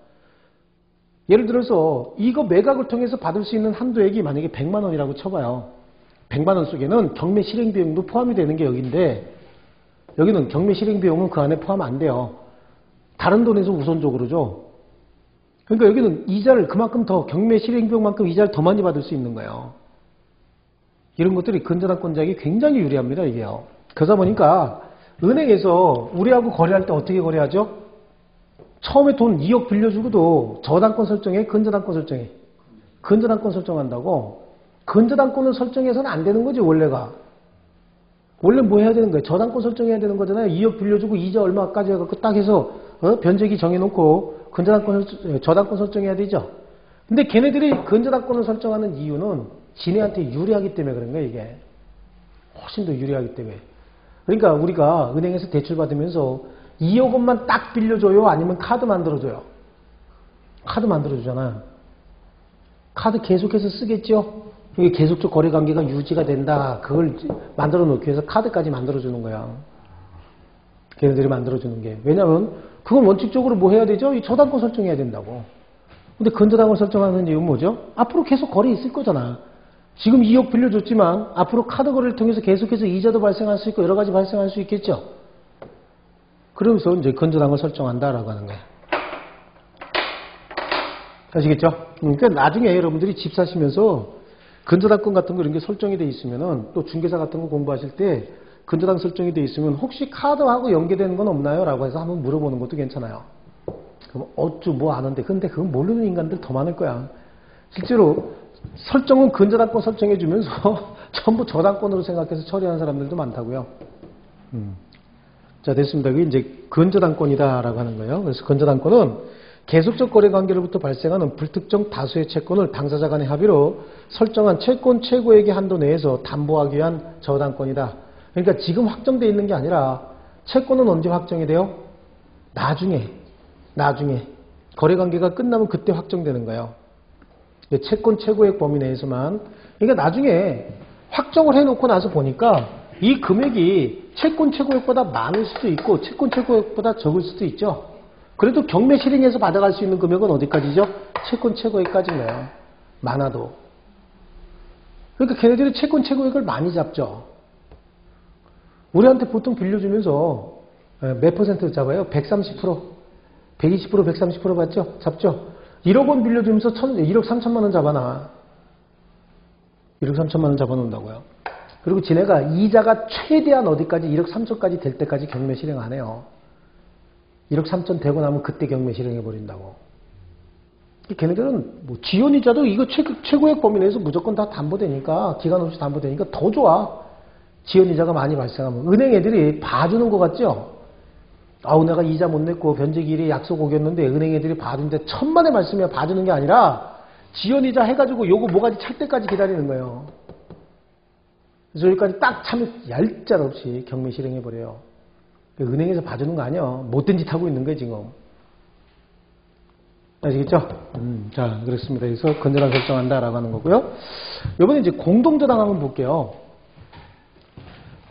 예를 들어서 이거 매각을 통해서 받을 수 있는 한도액이 만약에 100만 원이라고 쳐봐요. 100만 원 속에는 경매 실행 비용도 포함이 되는 게 여기인데 여기는 경매 실행 비용은 그 안에 포함 안 돼요. 다른 돈에서 우선적으로 줘. 그러니까 여기는 이자를 그만큼 더 경매 실행 비용만큼 이자를 더 많이 받을 수 있는 거예요. 이런 것들이 근저당권자에게 굉장히 유리합니다. 이게요. 그러다 보니까 은행에서 우리하고 거래할 때 어떻게 거래하죠? 처음에 돈 2억 빌려주고도 저당권 설정해? 근저당권 설정해? 근저당권 설정한다고? 근저당권을 설정해서는 안 되는 거지 원래가. 원래 뭐 해야 되는 거예요? 저당권 설정해야 되는 거잖아요. 2억 빌려주고 이자 얼마까지 해갖고 딱 해서 변제기 정해놓고 저당권 설정해야 되죠. 근데 걔네들이 근저당권을 설정하는 이유는 지네한테 유리하기 때문에 그런 거예요. 이게 훨씬 더 유리하기 때문에. 그러니까 우리가 은행에서 대출 받으면서 2억 원만 딱 빌려줘요? 아니면 카드 만들어줘요? 카드 만들어주잖아. 카드 계속해서 쓰겠죠? 이게 계속적 거래관계가 유지가 된다. 그걸 만들어 놓기 위해서 카드까지 만들어주는 거야. 걔네들이 만들어주는 게. 왜냐면 그건 원칙적으로 뭐 해야 되죠? 이 저당권 설정해야 된다고. 근데 근저당권 설정하는 이유는 뭐죠? 앞으로 계속 거래 있을 거잖아. 지금 2억 빌려줬지만 앞으로 카드 거래를 통해서 계속해서 이자도 발생할 수 있고 여러 가지 발생할 수 있겠죠? 그러면서 이제 건저당을 설정한다라고 하는 거예요. 아시겠죠? 그러니까 나중에 여러분들이 집 사시면서 근저당권 같은 거 이런 게 설정이 돼 있으면은 또 중개사 같은 거 공부하실 때 근저당 설정이 돼 있으면 혹시 카드하고 연계되는 건 없나요? 라고 해서 한번 물어보는 것도 괜찮아요. 그럼 어쭈 뭐 아는데 근데 그건 모르는 인간들 더 많을 거야. 실제로 설정은 근저당권 설정해 주면서 전부 저당권으로 생각해서 처리하는 사람들도 많다고요. 자, 됐습니다. 그게 이제 근저당권이다라고 하는 거예요. 그래서 근저당권은 계속적 거래 관계로부터 발생하는 불특정 다수의 채권을 당사자 간의 합의로 설정한 채권 최고액의 한도 내에서 담보하기 위한 저당권이다. 그러니까 지금 확정되어 있는 게 아니라 채권은 언제 확정이 돼요? 나중에 거래 관계가 끝나면 그때 확정되는 거예요. 채권 최고액 범위 내에서만. 그러니까 나중에 확정을 해놓고 나서 보니까 이 금액이 채권 최고액보다 많을 수도 있고 채권 최고액보다 적을 수도 있죠. 그래도 경매 실행해서 받아갈 수 있는 금액은 어디까지죠? 채권 최고액까지인 거예요. 많아도. 그러니까 걔네들이 채권 최고액을 많이 잡죠. 우리한테 보통 빌려주면서 몇 퍼센트 잡아요? 130%, 120%, 130% 받죠? 잡죠? 1억 원 빌려주면서 1억 3천만 원 잡아놔. 1억 3천만 원 잡아놓는다고요. 그리고 지네가 이자가 최대한 어디까지 1억 3천까지 될 때까지 경매 실행 안 해요. 1억 3천 되고 나면 그때 경매 실행해버린다고. 걔네들은 뭐 지연이자도 이거 최고액 범위 내에서 무조건 다 담보되니까, 기간 없이 담보되니까 더 좋아. 지연이자가 많이 발생하면. 은행 애들이 봐주는 것 같죠? 아우, 내가 이자 못 냈고 변제기일에 약속 오겠는데 은행 애들이 봐주는데 천만의 말씀이야. 봐주는 게 아니라 지연이자 해가지고 요거 뭐가지 찰 때까지 기다리는 거예요. 그래서 여기까지 딱 차면 얄짤없이 경매 실행해버려요. 은행에서 봐주는 거 아니야. 못된 짓 하고 있는 거예요, 지금. 아시겠죠? 자, 그렇습니다. 그래서 건전한 설정한다라고 하는 거고요. 이번에 이제 공동저당 한번 볼게요.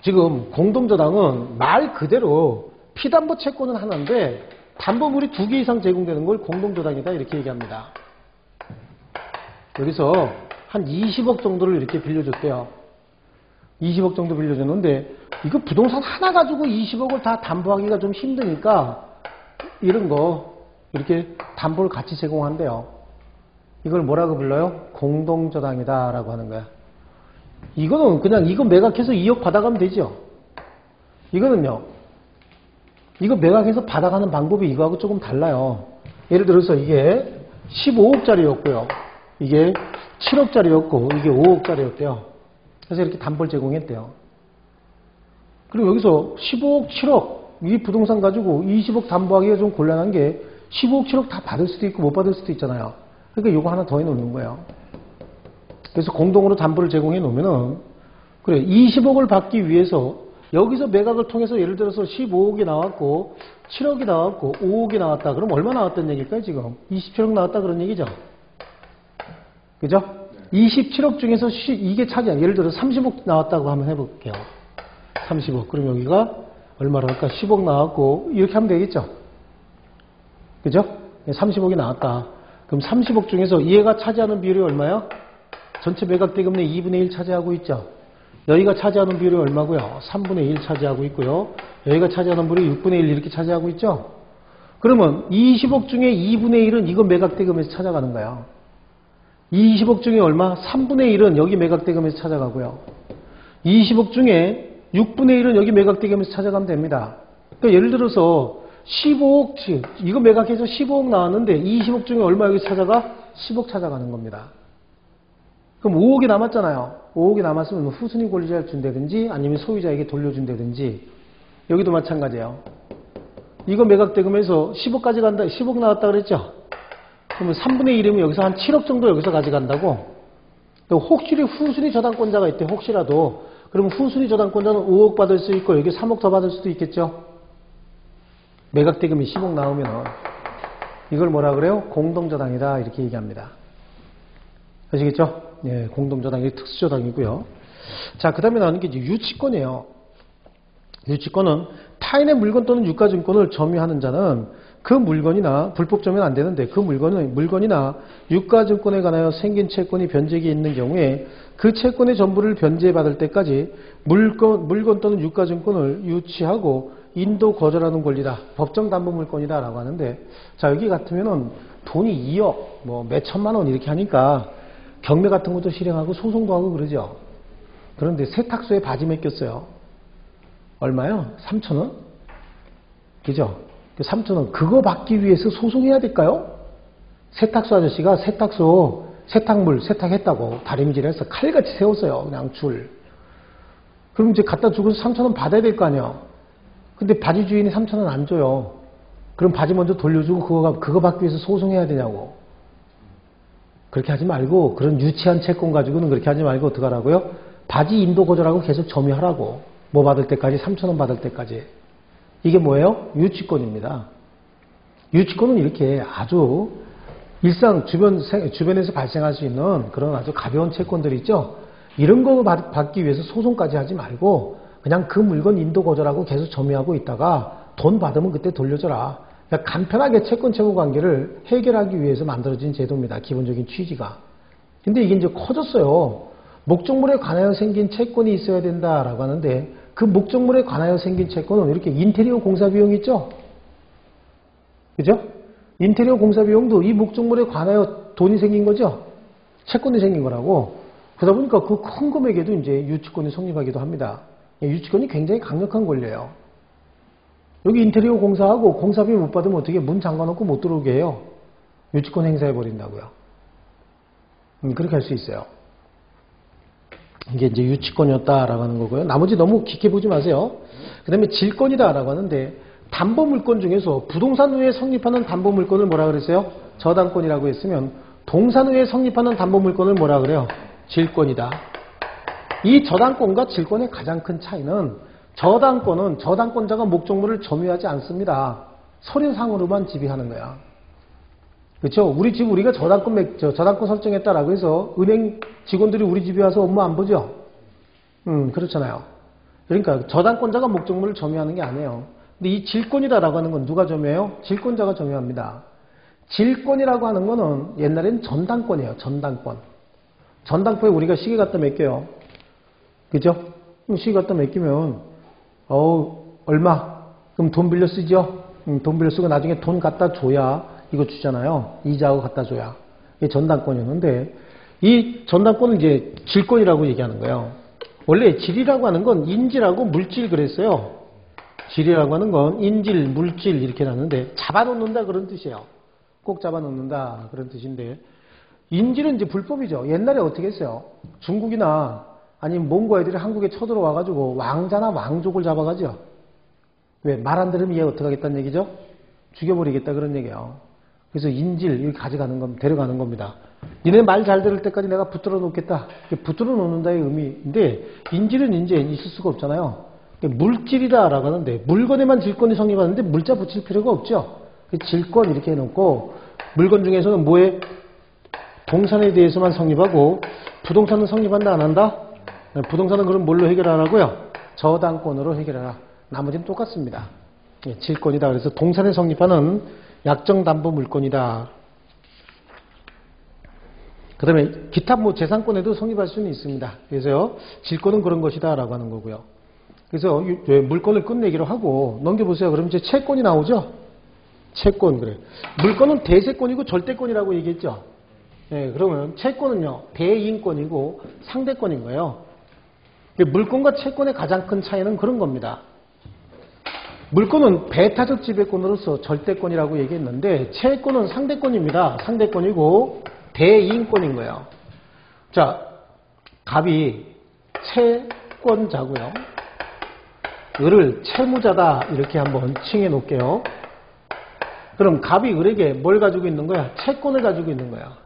지금 공동저당은 말 그대로 피담보 채권은 하나인데 담보물이 2개 이상 제공되는 걸 공동저당이다 이렇게 얘기합니다. 여기서 한 20억 정도를 이렇게 빌려줬대요. 20억 정도 빌려줬는데 이거 부동산 하나 가지고 20억을 다 담보하기가 좀 힘드니까 이런 거 이렇게 담보를 같이 제공한대요. 이걸 뭐라고 불러요? 공동저당이다 라고 하는 거야. 이거는 그냥 이거 매각해서 2억 받아가면 되죠. 이거는요. 이거 매각해서 받아가는 방법이 이거하고 조금 달라요. 예를 들어서 이게 15억짜리였고요. 이게 7억짜리였고 이게 5억짜리였대요. 그래서 이렇게 담보를 제공했대요. 그리고 여기서 15억, 7억 이 부동산 가지고 20억 담보하기가 좀 곤란한 게 15억, 7억 다 받을 수도 있고 못 받을 수도 있잖아요. 그러니까 이거 하나 더 해놓는 거예요. 그래서 공동으로 담보를 제공해 놓으면은 그래 20억을 받기 위해서 여기서 매각을 통해서 예를 들어서 15억이 나왔고 7억이 나왔고 5억이 나왔다. 그럼 얼마 나왔다는 얘기일까요 지금? 27억 나왔다 그런 얘기죠. 그죠? 27억 중에서 이게 차지한 예를 들어서 30억 나왔다고 한번 해볼게요. 30억. 그럼 여기가 얼마로 할까? 10억 나왔고 이렇게 하면 되겠죠. 그죠? 30억이 나왔다. 그럼 30억 중에서 얘가 차지하는 비율이 얼마요? 전체 매각 대금 내 2분의 1 차지하고 있죠. 여기가 차지하는 비율이 얼마고요? 3분의 1 차지하고 있고요. 여기가 차지하는 비율이 6분의 1 이렇게 차지하고 있죠. 그러면 20억 중에 2분의 1은 이거 매각 대금에서 찾아가는 거예요. 20억 중에 얼마? 3분의 1은 여기 매각 대금에서 찾아가고요. 20억 중에 6분의 1은 여기 매각 대금에서 찾아가면 됩니다. 그러니까 예를 들어서 15억, 이거 매각해서 15억 나왔는데 20억 중에 얼마 여기 찾아가? 10억 찾아가는 겁니다. 그럼 5억이 남았잖아요. 5억이 남았으면 후순위 권리자를 준다든지 아니면 소유자에게 돌려준다든지 여기도 마찬가지예요. 이거 매각 대금에서 10억까지 간다. 10억 나왔다 그랬죠? 그러면 3분의 1이면 여기서 한 7억 정도 여기서 가져간다고. 혹시 후순위 저당권자가 있대. 혹시라도. 그러면 후순위 저당권자는 5억 받을 수 있고 여기 3억 더 받을 수도 있겠죠. 매각 대금이 10억 나오면 이걸 뭐라 그래요? 공동저당이다 이렇게 얘기합니다. 아시겠죠? 예, 공동저당이 특수저당이고요. 자, 그 다음에 나오는 게 이제 유치권이에요. 유치권은 타인의 물건 또는 유가증권을 점유하는 자는 그 물건이나 불법 점유는 안 되는데 그 물건이나 유가증권에 관하여 생긴 채권이 변제기에 있는 경우에 그 채권의 전부를 변제받을 때까지 물건 또는 유가증권을 유치하고 인도 거절하는 권리다. 법정담보물권이다 라고 하는데 자 여기 같으면은 돈이 2억 뭐 몇천만 원 이렇게 하니까 경매 같은 것도 실행하고 소송도 하고 그러죠. 그런데 세탁소에 바지 맡겼어요. 얼마요? 3,000원? 그죠? 3,000원. 그거 받기 위해서 소송해야 될까요? 세탁소 아저씨가 세탁소 세탁물 세탁했다고 다림질해서 칼같이 세웠어요. 그냥 줄. 그럼 이제 갖다 주고서 3,000원 받아야 될 거 아니야. 근데 바지 주인이 3,000원 안 줘요. 그럼 바지 먼저 돌려주고 그거 받기 위해서 소송해야 되냐고. 그렇게 하지 말고 그런 유치한 채권 가지고는 그렇게 하지 말고 어떻게 하라고요? 바지 인도 거절하고 계속 점유하라고. 뭐 받을 때까지? 3,000원 받을 때까지. 이게 뭐예요? 유치권입니다. 유치권은 이렇게 아주 일상 주변에서 발생할 수 있는 그런 아주 가벼운 채권들 있죠? 이런 거 받기 위해서 소송까지 하지 말고 그냥 그 물건 인도 거절하고 계속 점유하고 있다가 돈 받으면 그때 돌려줘라. 그러니까 간편하게 채권 채무 관계를 해결하기 위해서 만들어진 제도입니다. 기본적인 취지가. 근데 이게 이제 커졌어요. 목적물에 관하여 생긴 채권이 있어야 된다라고 하는데 그 목적물에 관하여 생긴 채권은 이렇게 인테리어 공사 비용 있죠? 그죠? 인테리어 공사 비용도 이 목적물에 관하여 돈이 생긴 거죠? 채권이 생긴 거라고. 그러다 보니까 그 큰 금액에도 이제 유치권이 성립하기도 합니다. 유치권이 굉장히 강력한 권리예요. 여기 인테리어 공사하고 공사비 못 받으면 어떻게 문 잠가놓고 못 들어오게 해요? 유치권 행사해버린다고요. 그렇게 할 수 있어요. 이게 이제 유치권이었다라고 하는 거고요. 나머지 너무 깊게 보지 마세요. 그 다음에 질권이다라고 하는데 담보물권 중에서 부동산 후에 성립하는 담보물권을 뭐라 그랬어요? 저당권이라고 했으면 동산 후에 성립하는 담보물권을 뭐라 그래요? 질권이다. 이 저당권과 질권의 가장 큰 차이는 저당권은 저당권자가 목적물을 점유하지 않습니다. 서류상으로만 지배하는 거야. 그렇죠? 우리 집 우리가 저당권 설정했다라고 해서 은행 직원들이 우리 집에 와서 업무 안 보죠? 그렇잖아요. 그러니까 저당권자가 목적물을 점유하는 게 아니에요. 근데 이 질권이다라고 하는 건 누가 점유해요? 질권자가 점유합니다. 질권이라고 하는 거는 옛날에는 전당권이에요. 전당권. 전당포에 우리가 시계 갖다 맡겨요. 그죠? 시계 갖다 맡기면 얼마? 그럼 돈 빌려 쓰죠? 돈 빌려 쓰고 나중에 돈 갖다 줘야 이거 주잖아요. 이자하고 갖다 줘야. 이게 전당권이었는데 이 전당권은 이제 질권이라고 얘기하는 거예요. 원래 질이라고 하는 건 인질하고 물질 그랬어요. 질이라고 하는 건 인질, 물질 이렇게 나누는데 잡아놓는다 그런 뜻이에요. 꼭 잡아놓는다 그런 뜻인데 인질은 이제 불법이죠. 옛날에 어떻게 했어요? 중국이나 아니면 몽고 애들이 한국에 쳐들어와가지고 왕자나 왕족을 잡아가죠. 왜? 말 안 들으면 얘 어떻게 하겠다는 얘기죠? 죽여버리겠다 그런 얘기예요. 그래서 인질 이렇게 가져가는 겁니다. 데려가는 겁니다. 니네 말 잘 들을 때까지 내가 붙들어 놓겠다. 붙들어 놓는다의 의미인데 인질은 이제 있을 수가 없잖아요. 물질이다라고 하는데 물건에만 질권이 성립하는데 물자 붙일 필요가 없죠. 질권 이렇게 해놓고 물건 중에서는 뭐에? 동산에 대해서만 성립하고 부동산은 성립한다 안 한다? 부동산은 그럼 뭘로 해결하라고요? 저당권으로 해결하라. 나머지는 똑같습니다. 질권이다. 그래서 동산에 성립하는 약정담보물권이다. 그 다음에 기타 재산권에도 성립할 수는 있습니다. 그래서 질권은 그런 것이다 라고 하는 거고요. 그래서 물권을 끝내기로 하고 넘겨보세요. 그럼 이제 채권이 나오죠? 채권 그래. 물권은 대세권이고 절대권이라고 얘기했죠? 네, 그러면 채권은요. 대인권이고 상대권인 거예요. 물권과 채권의 가장 큰 차이는 그런 겁니다. 물권은 배타적 지배권으로서 절대권이라고 얘기했는데 채권은 상대권입니다. 상대권이고 대인권인 거예요. 자, 갑이 채권자고요. 을을 채무자다 이렇게 한번 칭해 놓을게요. 그럼 갑이 을에게 뭘 가지고 있는 거야? 채권을 가지고 있는 거야.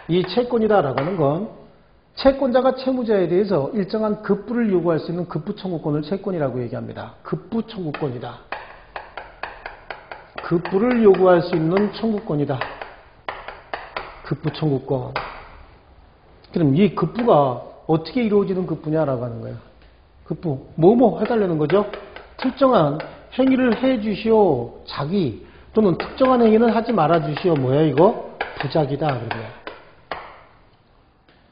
이 채권이다라고 하는 건 채권자가 채무자에 대해서 일정한 급부를 요구할 수 있는 급부 청구권을 채권이라고 얘기합니다. 급부 청구권이다. 급부를 요구할 수 있는 청구권이다. 급부 청구권. 그럼 이 급부가 어떻게 이루어지는 급부냐라고 하는 거예요. 급부. 뭐뭐 해달라는 거죠? 특정한 행위를 해 주시오. 자기 또는 특정한 행위는 하지 말아주시오. 뭐야 이거? 부작이다. 그러면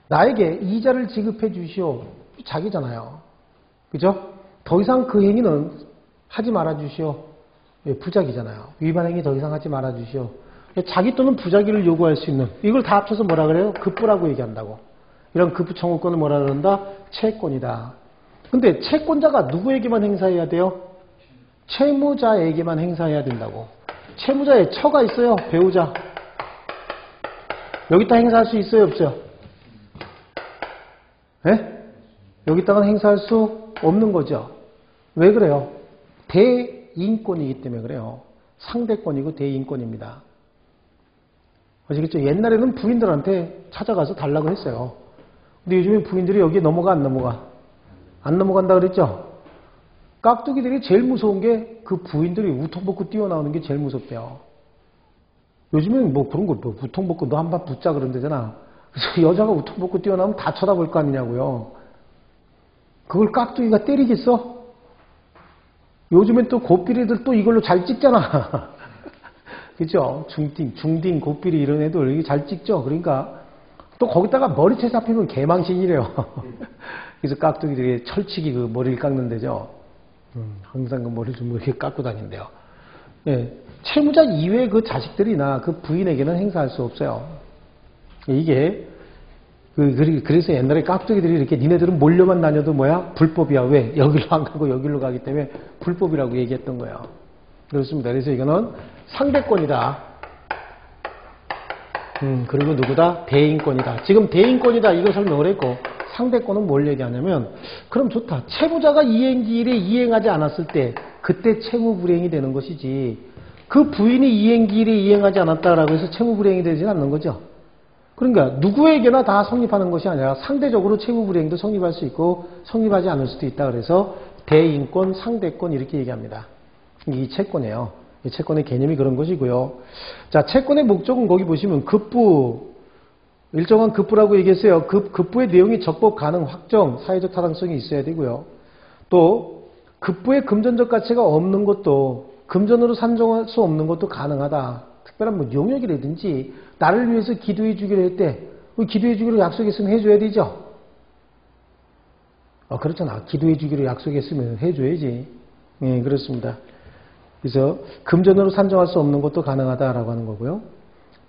나에게 이자를 지급해 주시오. 자기잖아요. 그죠? 더 이상 그 행위는 하지 말아주시오. 부작이잖아요. 위반 행위 더 이상 하지 말아주시오. 자기 또는 부작위를 요구할 수 있는, 이걸 다 합쳐서 뭐라 그래요? 급부라고 얘기한다고. 이런 급부 청구권을 뭐라 그런다? 채권이다. 근데 채권자가 누구에게만 행사해야 돼요? 채무자에게만 행사해야 된다고. 채무자의 처가 있어요. 배우자. 여기다 행사할 수 있어요? 없어요? 네? 여기다가는 행사할 수 없는 거죠. 왜 그래요? 대인권이기 때문에 그래요. 상대권이고 대인권입니다. 아시겠죠? 옛날에는 부인들한테 찾아가서 달라고 했어요. 근데 요즘에 부인들이 여기에 넘어가 안 넘어가? 안 넘어간다 그랬죠? 깍두기들이 제일 무서운 게 그 부인들이 우통 벗고 뛰어나오는 게 제일 무섭대요. 요즘엔 뭐 그런 거, 뭐 우통 벗고 너 한번 붙자 그런다잖아. 그래서 여자가 우통 벗고 뛰어나오면 다 쳐다볼 거 아니냐고요. 그걸 깍두기가 때리겠어? 요즘엔 또 곱비리들 또 이걸로 잘 찍잖아. 그죠? 중딩, 곱비리 이런 애들 이게 잘 찍죠? 그러니까 또 거기다가 머리채 잡히면 개망신이래요. 그래서 깍두기들이 철칙이 그 머리를 깎는 데죠. 항상 그 머리를 좀 이렇게 깎고 다닌대요. 예, 채무자 이외의 그 자식들이나 그 부인에게는 행사할 수 없어요. 이게 그래서 옛날에 깍두기들이 이렇게 니네들은 몰려만 다녀도 뭐야? 불법이야. 왜? 여기로 안 가고 여기로 가기 때문에 불법이라고 얘기했던 거예요. 그렇습니다. 그래서 이거는 상대권이다. 그리고 누구다? 대인권이다. 지금 대인권이다 이거 설명을 했고 상대권은 뭘 얘기하냐면 그럼 좋다. 채무자가 이행기일에 이행하지 않았을 때 그때 채무불이행이 되는 것이지 그 부인이 이행기일에 이행하지 않았다라고 해서 채무불이행이 되지는 않는 거죠. 그러니까 누구에게나 다 성립하는 것이 아니라 상대적으로 채무불이행도 성립할 수 있고 성립하지 않을 수도 있다. 그래서 대인권, 상대권 이렇게 얘기합니다. 이 채권이에요. 이 채권의 개념이 그런 것이고요. 자, 채권의 목적은 거기 보시면 급부, 일정한 급부라고 얘기했어요. 급부의 내용이 적법, 가능, 확정, 사회적 타당성이 있어야 되고요. 또 급부의 금전적 가치가 없는 것도 금전으로 산정할 수 없는 것도 가능하다. 특별한 뭐 용역이라든지 나를 위해서 기도해 주기로 했대. 기도해 주기로 약속했으면 해줘야 되죠. 그렇잖아. 기도해 주기로 약속했으면 해줘야지. 예, 그렇습니다. 그래서 금전으로 산정할 수 없는 것도 가능하다라고 하는 거고요.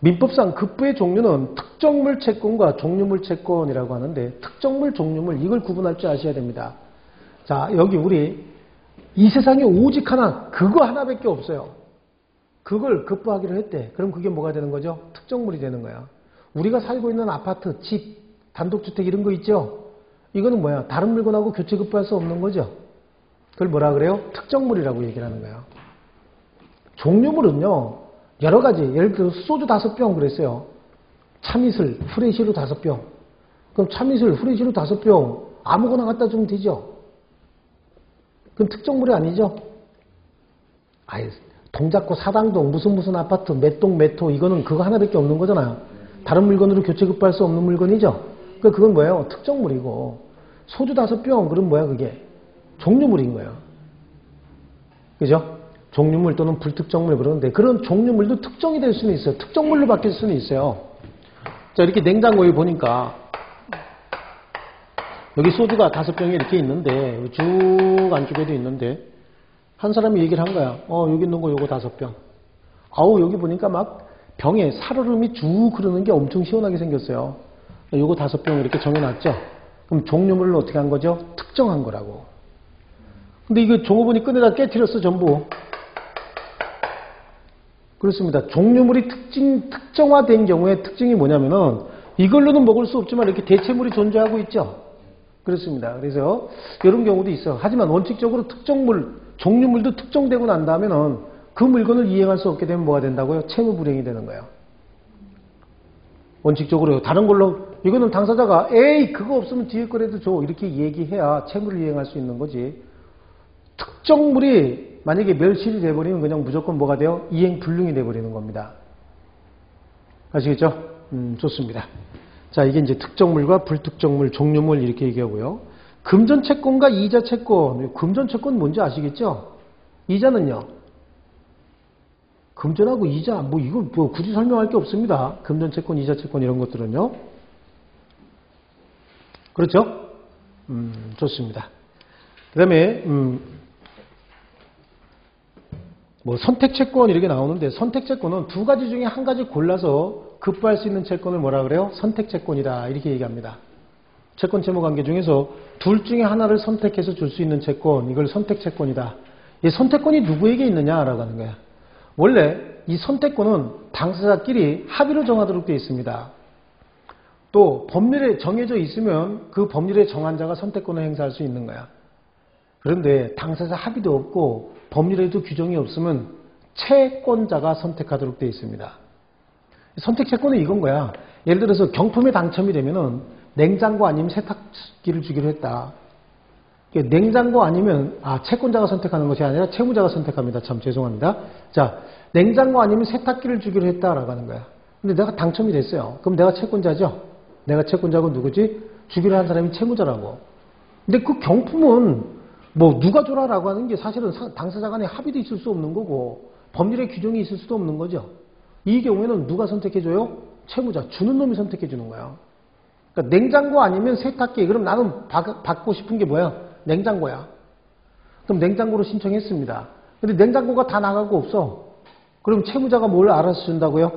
민법상 급부의 종류는 특정물 채권과 종류물 채권이라고 하는데 특정물, 종류물 이걸 구분할 줄 아셔야 됩니다. 자, 여기 우리 이 세상에 오직 하나, 그거 하나밖에 없어요. 그걸 급부하기로 했대. 그럼 그게 뭐가 되는 거죠? 특정물이 되는 거야. 우리가 살고 있는 아파트, 집, 단독주택 이런 거 있죠? 이거는 뭐야? 다른 물건하고 교체 급부할 수 없는 거죠? 그걸 뭐라 그래요? 특정물이라고 얘기를 하는 거예요. 종류물은요, 여러 가지. 예를 들어서 소주 5병 그랬어요. 참이슬, 후레쉬로 5병. 그럼 참이슬, 후레쉬로 5병 아무거나 갖다 주면 되죠? 그럼 특정물이 아니죠? 아예 동작구 사당동 무슨 아파트 몇 동 몇 호 이거는 그거 하나밖에 없는 거잖아요. 다른 물건으로 교체 급부할 수 없는 물건이죠? 그건 뭐예요? 특정물이고 소주 5병 그럼 뭐야 그게? 종류물인 거예요. 그죠? 종류물 또는 불특정물 그러는데 그런 종류물도 특정이 될 수는 있어요. 특정물로 바뀔 수는 있어요. 자, 이렇게 냉장고에 보니까 여기 소주가 5병이 이렇게 있는데 쭉 안쪽에도 있는데 한 사람이 얘기를 한 거야. 여기 있는 거 요거 5병. 아우 여기 보니까 막 병에 살얼음이 쭉 흐르는 게 엄청 시원하게 생겼어요. 요거 5병 이렇게 정해놨죠. 그럼 종류물을 어떻게 한 거죠? 특정한 거라고. 근데 이거 종업원이 꺼내다 깨트렸어 전부. 그렇습니다. 종류물이 특정화된 경우에 특징이 뭐냐면은 이걸로는 먹을 수 없지만 이렇게 대체물이 존재하고 있죠. 그렇습니다. 그래서 이런 경우도 있어. 하지만 원칙적으로 특정물, 종류물도 특정되고 난 다음에는 그 물건을 이행할 수 없게 되면 뭐가 된다고요? 채무불이행이 되는 거예요. 원칙적으로 다른 걸로 이거는 당사자가 에이 그거 없으면 뒤에 거라도 줘 이렇게 얘기해야 채무를 이행할 수 있는 거지. 특정물이 만약에 멸실이 돼버리면 그냥 무조건 뭐가 돼요? 이행불능이 돼버리는 겁니다. 아시겠죠? 좋습니다. 자, 이게 이제 특정물과 불특정물, 종류물 이렇게 얘기하고요. 금전채권과 이자채권. 금전채권 뭔지 아시겠죠? 이자는요? 금전하고 이자, 뭐 이거 뭐 굳이 설명할 게 없습니다. 금전 채권, 이자 채권 이런 것들은요. 그렇죠? 좋습니다. 그 다음에, 뭐 선택 채권 이렇게 나오는데 선택 채권은 두 가지 중에 한 가지 골라서 급부할 수 있는 채권을 뭐라 그래요? 선택 채권이다. 이렇게 얘기합니다. 채권 채무 관계 중에서 둘 중에 하나를 선택해서 줄 수 있는 채권, 이걸 선택 채권이다. 이 선택권이 누구에게 있느냐라고 하는 거야. 원래 이 선택권은 당사자끼리 합의로 정하도록 되어 있습니다. 또 법률에 정해져 있으면 그 법률에 정한 자가 선택권을 행사할 수 있는 거야. 그런데 당사자 합의도 없고 법률에도 규정이 없으면 채권자가 선택하도록 되어 있습니다. 선택 채권은 이건 거야. 예를 들어서 경품에 당첨이 되면은 냉장고 아니면 세탁기를 주기로 했다. 냉장고 아니면 채권자가 선택하는 것이 아니라 채무자가 선택합니다. 참 죄송합니다. 자, 냉장고 아니면 세탁기를 주기로 했다라고 하는 거야. 근데 내가 당첨이 됐어요. 그럼 내가 채권자죠? 내가 채권자고 누구지? 주기로 한 사람이 채무자라고. 근데 그 경품은 뭐 누가 줘라라고 하는 게 사실은 당사자 간에 합의도 있을 수 없는 거고 법률에 규정이 있을 수도 없는 거죠. 이 경우에는 누가 선택해줘요? 채무자. 주는 놈이 선택해주는 거야. 그러니까 냉장고 아니면 세탁기. 그럼 나는 받고 싶은 게 뭐야? 냉장고야. 그럼 냉장고로 신청했습니다. 근데 냉장고가 다 나가고 없어. 그럼 채무자가 뭘 알아서 준다고요?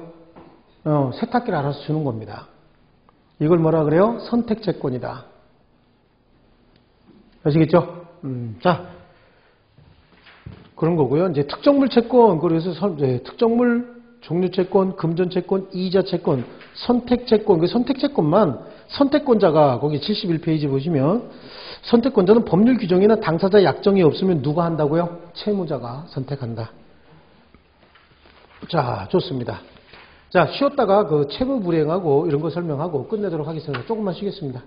세탁기를 알아서 주는 겁니다. 이걸 뭐라 그래요? 선택채권이다. 아시겠죠? 자, 그런 거고요. 이제 특정물 채권, 그래서 특정물 종류채권, 금전채권, 이자채권, 선택채권. 그 선택채권만 선택권자가 거기 71페이지 보시면 선택권자는 법률 규정이나 당사자 약정이 없으면 누가 한다고요? 채무자가 선택한다. 자, 좋습니다. 자, 쉬었다가 그 채무 불이행하고 이런 거 설명하고 끝내도록 하겠습니다. 조금만 쉬겠습니다.